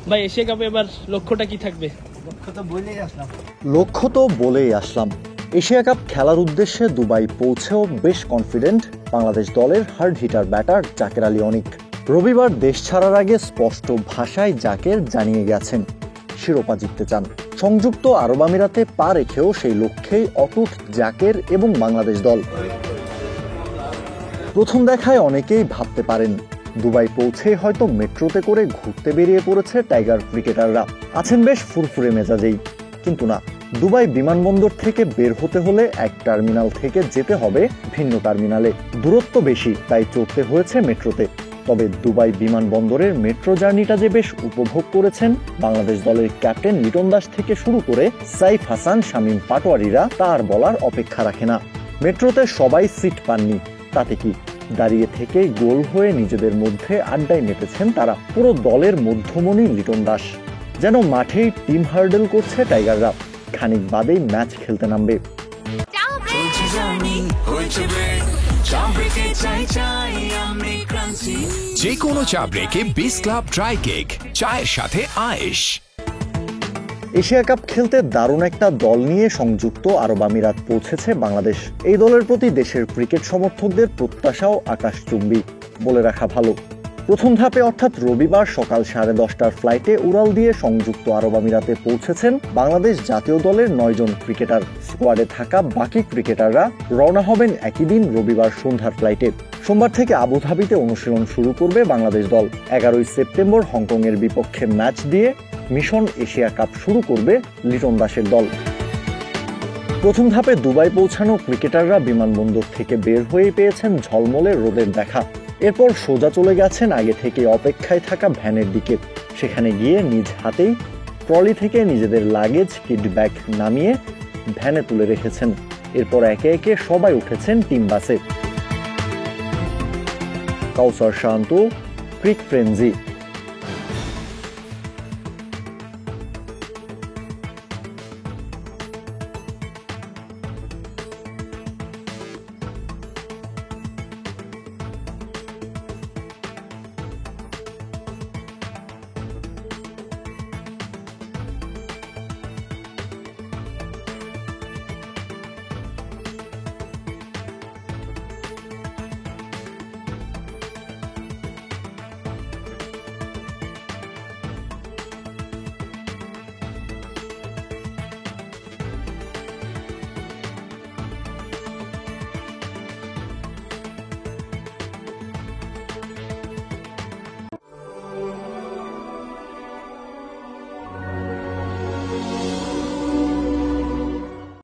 ভাই এশিয়া কাপে এবার লক্ষ্যটা কি থাকবে? লক্ষ্য তো বলেই আসলাম। এশিয়া কাপ খেলার উদ্দেশ্যে দুবাই পৌঁছেও বেশ কনফিডেন্ট বাংলাদেশ দলের hard hitter batter Zaker Ali Anik. রবিবার দেশ ছাড়ার আগে স্পষ্ট ভাষায় জাকের জানিয়ে গেছেন শিরোপা জিততে চান। সংযুক্ত আরব আমিরাতে পা রেখেও সেই লক্ষ্যেই অটুট জাকের এবং বাংলাদেশ দল। প্রথম দেখায় অনেকেই ভাবতে পারেন দুবাই পৌঁছে হয়তো মেট্রোতে করে ঘুরতে বেরিয়ে পড়েছে টাইগার ক্রিকেটাররা, আছেন বেশ ফুরফুরে মেজাজেই। কিন্তু না, দুবাই বিমানবন্দর থেকে বের হতে হলে এক টার্মিনাল থেকে যেতে হবে ভিন্ন টার্মিনালে। দূরত্ব বেশি, তাই চড়তে হয়েছে মেট্রোতে। তবে দুবাই বিমানবন্দরের মেট্রো জার্নিটা যে বেশ উপভোগ করেছেন বাংলাদেশ দলের ক্যাপ্টেন লিটন দাস থেকে শুরু করে সাইফ হাসান, শামীম পাটোয়ারিরা, তা আর বলার অপেক্ষা রাখে না। মেট্রোতে সবাই সিট পাননি, তাতে কি, দাঁড়িয়ে থেকে গোল হয়ে নিজেদের মধ্যে আড্ডায় মেতেছেন তারা। পুরো দলের মধ্যমণি লিটন দাস, যেন মাঠেই টিম হার্ডেল করছে টাইগাররা। খানিক বাদেই ম্যাচ খেলতে নামবে। যে কোনো চা ব্রেকে বিস ক্লাব ড্রাই কেক, চায়ের সাথে আয়েশ। এশিয়া কাপ খেলতে দারুণ একটা দল নিয়ে সংযুক্ত আরব আমিরাত পৌঁছেছে বাংলাদেশ। এই দলের প্রতি দেশের ক্রিকেট সমর্থকদের প্রত্যাশাও আকাশচুম্বী বলে রাখা ভালো। প্রথম ধাপে অর্থাৎ রবিবার সকাল 10:30টার ফ্লাইটে উড়াল দিয়ে সংযুক্ত আরব আমিরাতে পৌঁছেছেন বাংলাদেশ জাতীয় দলের 9 জন ক্রিকেটার। স্কোয়াডে থাকা বাকি ক্রিকেটাররা রওনা হবেন একই দিন রবিবার সন্ধ্যার ফ্লাইটে। সোমবার থেকে আবুধাবিতে অনুশীলন শুরু করবে বাংলাদেশ দল। 11ই সেপ্টেম্বর হংকংয়ের বিপক্ষে ম্যাচ দিয়ে মিশন এশিয়া কাপ শুরু করবে লিটন দাসের দল। প্রথম ধাপে দুবাই পৌঁছানো ক্রিকেটাররা বিমানবন্দর থেকে বের হয়ে পেয়েছেন ঝলমলে রোদের দেখা। এরপর সোজা চলে গেছেন আগে থেকে অপেক্ষায় থাকা ভ্যানের দিকে। সেখানে গিয়ে নিজ হাতেই ট্রলি থেকে নিজেদের লাগেজ, কিট ব্যাগ নামিয়ে ভ্যানে তুলে রেখেছেন। এরপর একে একে সবাই উঠেছেন টিম বাসে। কাউসার শান্ত, ক্রিক ফ্রেঞ্জি।